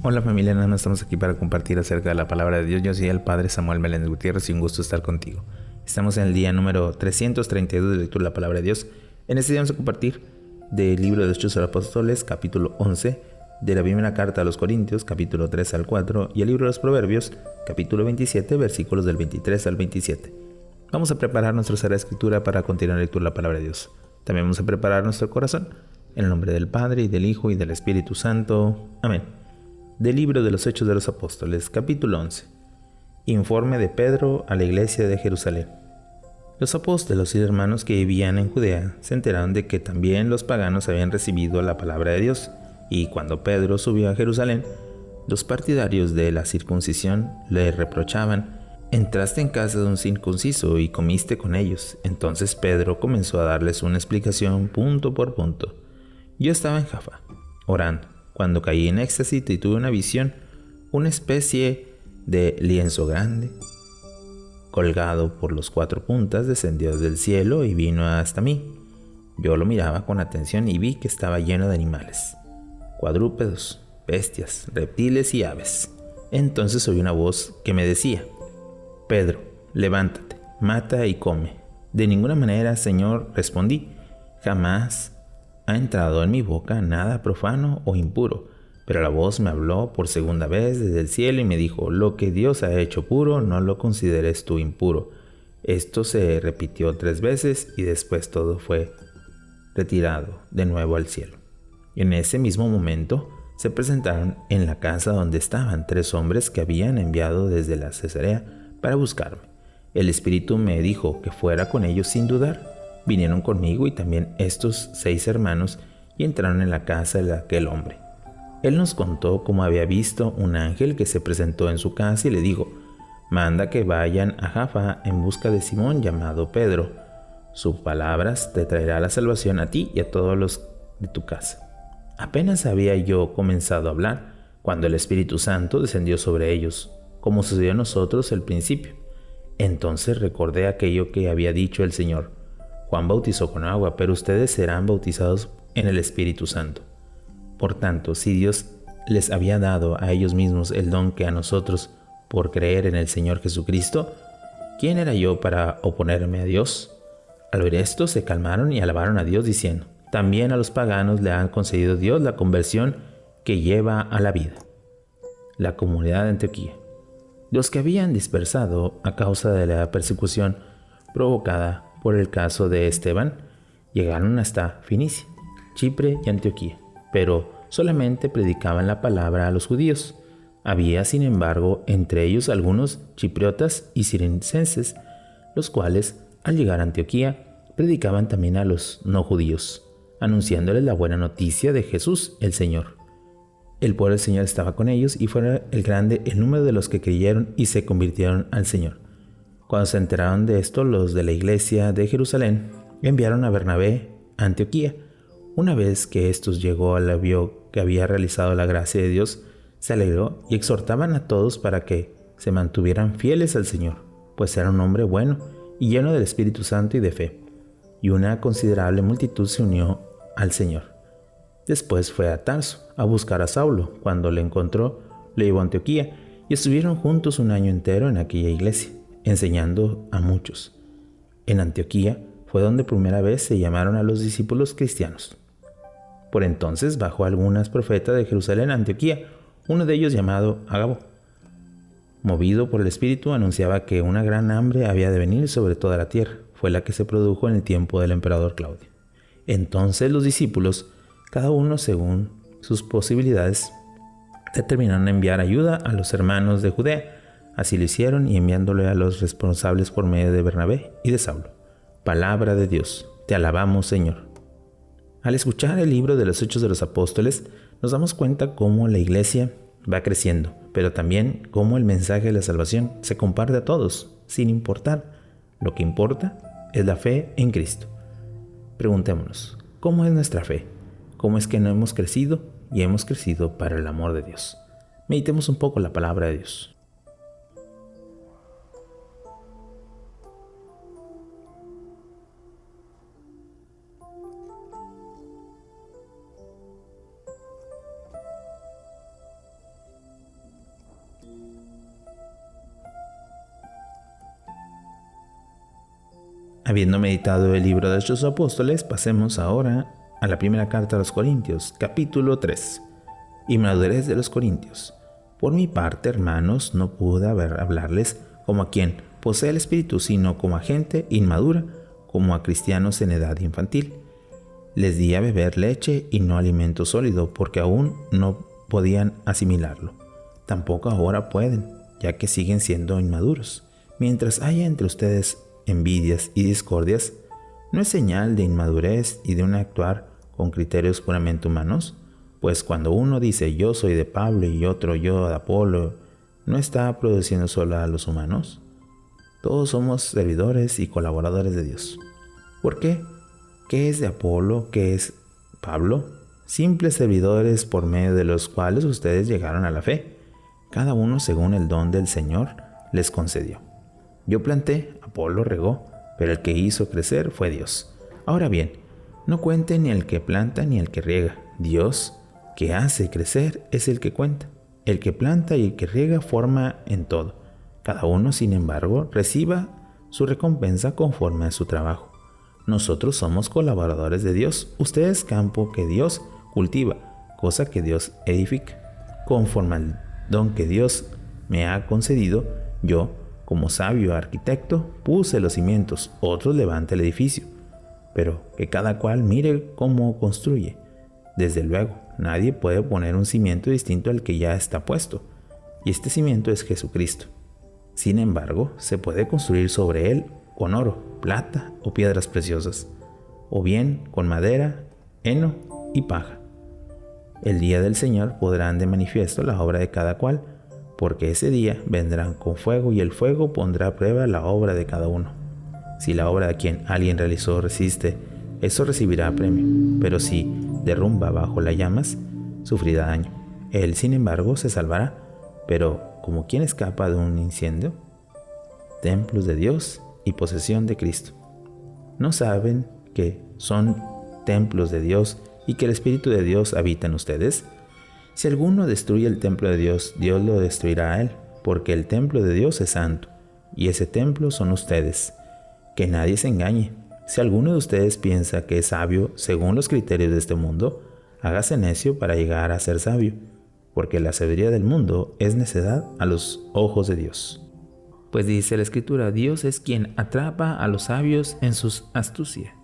Hola familia, nada más estamos aquí para compartir acerca de la palabra de Dios. Yo soy el Padre Samuel Meléndez Gutiérrez y un gusto estar contigo. Estamos en el día número 332 de lectura de la palabra de Dios. En este día vamos a compartir del libro de los Hechos de los Apóstoles, capítulo 11, de la primera carta a los Corintios, capítulo 3 al 4, y el libro de los Proverbios, capítulo 27, versículos del 23 al 27. Vamos a preparar nuestra Sagrada Escritura para continuar la lectura de la palabra de Dios. También vamos a preparar nuestro corazón, en el nombre del Padre, y del Hijo, y del Espíritu Santo. Amén. Del libro de los Hechos de los Apóstoles, capítulo 11. Informe de Pedro a la iglesia de Jerusalén. Los apóstoles y hermanos que vivían en Judea se enteraron de que también los paganos habían recibido la palabra de Dios, y cuando Pedro subió a Jerusalén, los partidarios de la circuncisión le reprochaban: entraste en casa de un circunciso y comiste con ellos. Entonces Pedro comenzó a darles una explicación punto por punto. Yo estaba en Jaffa, orando, cuando caí en éxtasis y tuve una visión, una especie de lienzo grande, colgado por los cuatro puntas, descendió del cielo y vino hasta mí. Yo lo miraba con atención y vi que estaba lleno de animales, cuadrúpedos, bestias, reptiles y aves. Entonces oí una voz que me decía: Pedro, levántate, mata y come. De ninguna manera, Señor, respondí. Jamás ha entrado en mi boca nada profano o impuro. Pero la voz me habló por segunda vez desde el cielo y me dijo: lo que Dios ha hecho puro, no lo consideres tú impuro. Esto se repitió 3 veces y después todo fue retirado de nuevo al cielo. Y en ese mismo momento se presentaron en la casa donde estaban 3 hombres que habían enviado desde la Cesarea para buscarme. El Espíritu me dijo que fuera con ellos sin dudar. Vinieron conmigo y también estos 6 hermanos y entraron en la casa de aquel hombre. Él nos contó cómo había visto un ángel que se presentó en su casa y le dijo: manda que vayan a Jaffa en busca de Simón llamado Pedro. Sus palabras te traerá la salvación a ti y a todos los de tu casa. Apenas había yo comenzado a hablar cuando el Espíritu Santo descendió sobre ellos, como sucedió a nosotros al principio. Entonces recordé aquello que había dicho el Señor: Juan bautizó con agua, pero ustedes serán bautizados en el Espíritu Santo. Por tanto, si Dios les había dado a ellos mismos el don que a nosotros por creer en el Señor Jesucristo, ¿quién era yo para oponerme a Dios? Al oír esto se calmaron y alabaron a Dios diciendo: también a los paganos le han concedido Dios la conversión que lleva a la vida. La comunidad de Antioquía. Los que habían dispersado a causa de la persecución provocada por el caso de Esteban llegaron hasta Fenicia, Chipre y Antioquía, pero solamente predicaban la palabra a los judíos. Había, sin embargo, entre ellos algunos chipriotas y cirencenses, los cuales, al llegar a Antioquía, predicaban también a los no judíos, anunciándoles la buena noticia de Jesús el Señor. El poder del Señor estaba con ellos y fue el grande el número de los que creyeron y se convirtieron al Señor. Cuando se enteraron de esto, los de la iglesia de Jerusalén enviaron a Bernabé a Antioquía. Una vez que estos llegó, vio que había realizado la gracia de Dios, se alegró y exhortaban a todos para que se mantuvieran fieles al Señor, pues era un hombre bueno y lleno del Espíritu Santo y de fe. Y una considerable multitud se unió al Señor. Después fue a Tarso a buscar a Saulo. Cuando le encontró, le llevó a Antioquía y estuvieron juntos un año entero en aquella iglesia, enseñando a muchos. En Antioquía fue donde primera vez se llamaron a los discípulos cristianos. Por entonces bajó algunas profetas de Jerusalén a Antioquía, uno de ellos llamado Agabo. Movido por el Espíritu, anunciaba que una gran hambre había de venir sobre toda la tierra. Fue la que se produjo en el tiempo del emperador Claudio. Entonces los discípulos, cada uno según sus posibilidades, determinaron enviar ayuda a los hermanos de Judea. Así lo hicieron, y enviándole a los responsables por medio de Bernabé y de Saulo. Palabra de Dios. Te alabamos, Señor. Al escuchar el libro de los Hechos de los Apóstoles, nos damos cuenta cómo la iglesia va creciendo, pero también cómo el mensaje de la salvación se comparte a todos, sin importar. Lo que importa es la fe en Cristo. Preguntémonos: ¿cómo es nuestra fe? ¿Cómo es que no hemos crecido y hemos crecido para el amor de Dios? Meditemos un poco la palabra de Dios. Habiendo meditado el libro de Hechos Apóstoles, pasemos ahora a la primera carta a los Corintios, capítulo 3. Inmadurez de los Corintios. Por mi parte, hermanos, no pude hablarles como a quien posee el Espíritu, sino como a gente inmadura, como a cristianos en edad infantil. Les di a beber leche y no alimento sólido, porque aún no podían asimilarlo. Tampoco ahora pueden, ya que siguen siendo inmaduros. Mientras haya entre ustedes envidias y discordias, ¿no es señal de inmadurez y de un actuar con criterios puramente humanos? Pues cuando uno dice yo soy de Pablo y otro yo de Apolo, ¿no está produciendo solo a los humanos? Todos somos servidores y colaboradores de Dios. ¿Por qué? ¿Qué es de Apolo? ¿Qué es Pablo? Simples servidores por medio de los cuales ustedes llegaron a la fe, cada uno según el don del Señor les concedió. Yo planté, Apolo regó, pero el que hizo crecer fue Dios. Ahora bien, no cuente ni el que planta ni el que riega. Dios, que hace crecer, es el que cuenta. El que planta y el que riega forma en todo. Cada uno, sin embargo, reciba su recompensa conforme a su trabajo. Nosotros somos colaboradores de Dios, ustedes campo que Dios cultiva, cosa que Dios edifica. Conforme al don que Dios me ha concedido, yo, como sabio arquitecto, puse los cimientos, otros levantan el edificio. Pero que cada cual mire cómo construye. Desde luego, nadie puede poner un cimiento distinto al que ya está puesto, y este cimiento es Jesucristo. Sin embargo, se puede construir sobre él con oro, plata o piedras preciosas, o bien con madera, heno y paja. El día del Señor podrán de manifiesto la obra de cada cual, porque ese día vendrán con fuego y el fuego pondrá a prueba la obra de cada uno. Si la obra de quien alguien realizó resiste, eso recibirá premio, pero si derrumba bajo las llamas, sufrirá daño. Él, sin embargo, se salvará, pero como quien escapa de un incendio. Templos de Dios y posesión de Cristo. ¿No saben que son templos de Dios y que el Espíritu de Dios habita en ustedes? Si alguno destruye el templo de Dios, Dios lo destruirá a él, porque el templo de Dios es santo, y ese templo son ustedes. Que nadie se engañe. Si alguno de ustedes piensa que es sabio según los criterios de este mundo, hágase necio para llegar a ser sabio, porque la sabiduría del mundo es necedad a los ojos de Dios. Pues dice la Escritura, Dios es quien atrapa a los sabios en su astucia.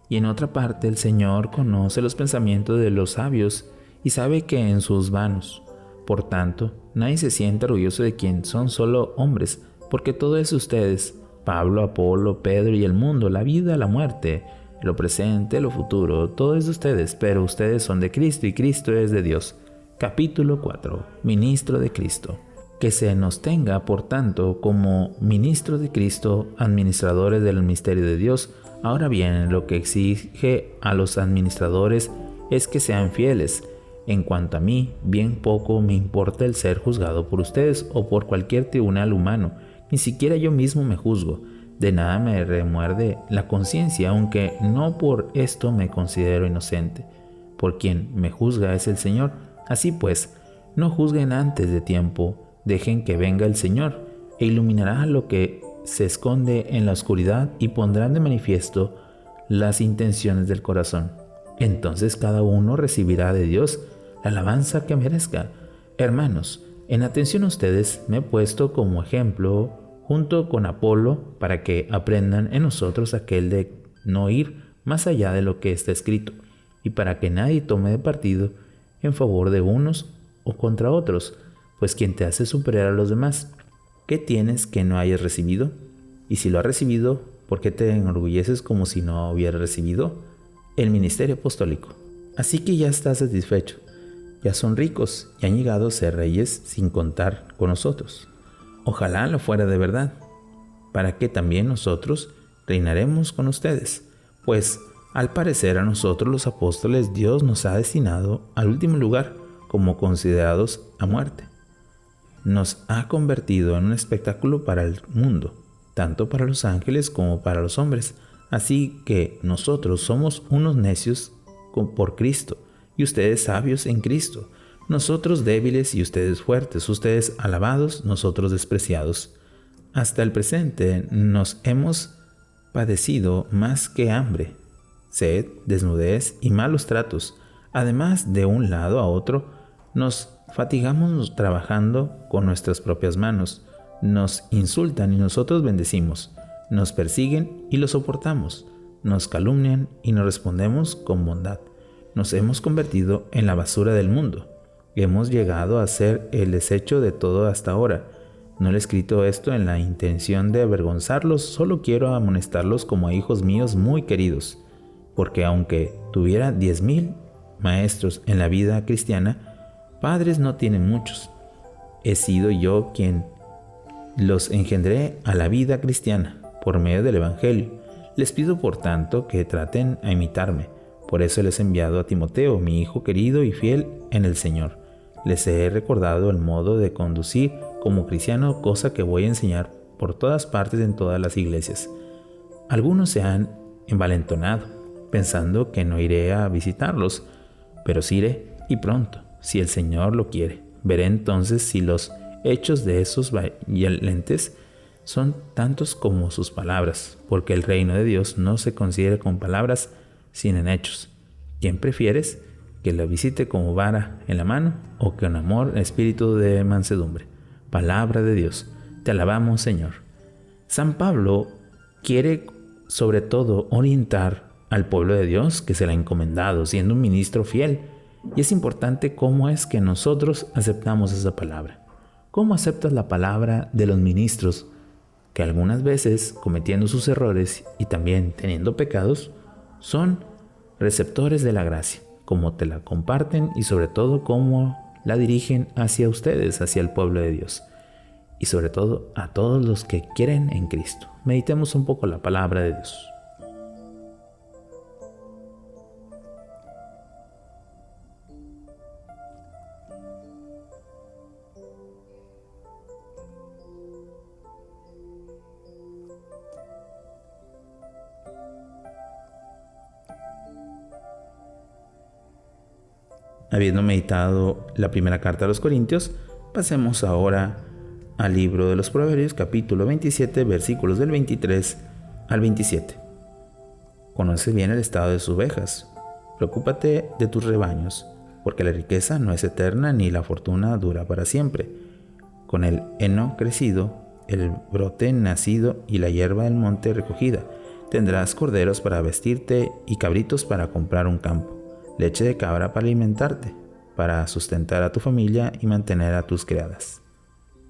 Y en otra parte, el Señor conoce los pensamientos de los sabios y sabe que en sus vanos. Por tanto, nadie se siente orgulloso de quien son solo hombres, porque todo es ustedes, Pablo, Apolo, Pedro y el mundo, la vida, la muerte, lo presente, lo futuro, todo es de ustedes, pero ustedes son de Cristo y Cristo es de Dios. Capítulo 4. Ministro de Cristo. Que se nos tenga, por tanto, como ministros de Cristo, administradores del misterio de Dios. Ahora bien, lo que exige a los administradores es que sean fieles. En cuanto a mí, bien poco me importa el ser juzgado por ustedes o por cualquier tribunal humano. Ni siquiera yo mismo me juzgo. De nada me remuerde la conciencia, aunque no por esto me considero inocente. Por quien me juzga es el Señor. Así pues, no juzguen antes de tiempo. Dejen que venga el Señor, e iluminará lo que se esconde en la oscuridad y pondrán de manifiesto las intenciones del corazón. Entonces cada uno recibirá de Dios la alabanza que merezca. Hermanos, en atención a ustedes me he puesto como ejemplo junto con Apolo para que aprendan en nosotros aquel de no ir más allá de lo que está escrito, y para que nadie tome de partido en favor de unos o contra otros. Pues quien te hace superior a los demás, ¿qué tienes que no hayas recibido? Y si lo has recibido, ¿por qué te enorgulleces como si no hubieras recibido? El ministerio apostólico. Así que ya estás satisfecho, ya son ricos y han llegado a ser reyes sin contar con nosotros. Ojalá lo fuera de verdad, para que también nosotros reinaremos con ustedes, pues al parecer a nosotros los apóstoles Dios nos ha destinado al último lugar como considerados a muerte. Nos ha convertido en un espectáculo para el mundo, tanto para los ángeles como para los hombres. Así que nosotros somos unos necios por Cristo, y ustedes sabios en Cristo. Nosotros débiles y ustedes fuertes, ustedes alabados, nosotros despreciados. Hasta el presente nos hemos padecido más que hambre, sed, desnudez y malos tratos. Además, de un lado a otro, nos fatigamos trabajando con nuestras propias manos. Nos insultan y nosotros bendecimos. Nos persiguen y lo soportamos. Nos calumnian y nos respondemos con bondad. Nos hemos convertido en la basura del mundo. Hemos llegado a ser el desecho de todo hasta ahora. No he escrito esto en la intención de avergonzarlos, solo quiero amonestarlos como a hijos míos muy queridos, porque aunque tuviera 10,000 maestros en la vida cristiana, padres no tienen muchos. He sido yo quien los engendré a la vida cristiana por medio del Evangelio. Les pido por tanto que traten a imitarme. Por eso les he enviado a Timoteo, mi hijo querido y fiel en el Señor. Les he recordado el modo de conducir como cristiano, cosa que voy a enseñar por todas partes en todas las iglesias. Algunos se han envalentonado, pensando que no iré a visitarlos, pero sí iré, y pronto, si el Señor lo quiere. Veré entonces si los hechos de esos valientes son tantos como sus palabras, porque el reino de Dios no se considera con palabras, sino en hechos. ¿Quién prefieres? ¿Que la visite como vara en la mano o que con amor espíritu de mansedumbre? Palabra de Dios. Te alabamos, Señor. San Pablo quiere sobre todo orientar al pueblo de Dios que se le ha encomendado, siendo un ministro fiel. Y es importante cómo es que nosotros aceptamos esa palabra. ¿Cómo aceptas la palabra de los ministros que algunas veces, cometiendo sus errores y también teniendo pecados, son receptores de la gracia? Cómo te la comparten y sobre todo cómo la dirigen hacia ustedes, hacia el pueblo de Dios. Y sobre todo a todos los que quieren en Cristo. Meditemos un poco la palabra de Dios. Habiendo meditado la primera carta a los Corintios, pasemos ahora al libro de los Proverbios, capítulo 27, versículos del 23 al 27. Conoce bien el estado de sus ovejas, preocúpate de tus rebaños, porque la riqueza no es eterna ni la fortuna dura para siempre. Con el heno crecido, el brote nacido y la hierba del monte recogida, tendrás corderos para vestirte y cabritos para comprar un campo. Leche de cabra para alimentarte, para sustentar a tu familia y mantener a tus criadas.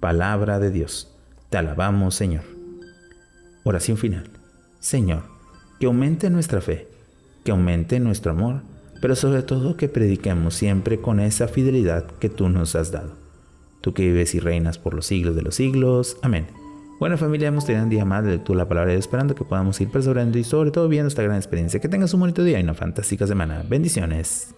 Palabra de Dios. Te alabamos, Señor. Oración final. Señor, que aumente nuestra fe, que aumente nuestro amor, pero sobre todo que prediquemos siempre con esa fidelidad que tú nos has dado. Tú que vives y reinas por los siglos de los siglos. Amén. Bueno, familia, hemos tenido un día más de lectura de la palabra de Dios, esperando que podamos ir perseverando y sobre todo viendo esta gran experiencia. Que tengas un bonito día y una fantástica semana. Bendiciones.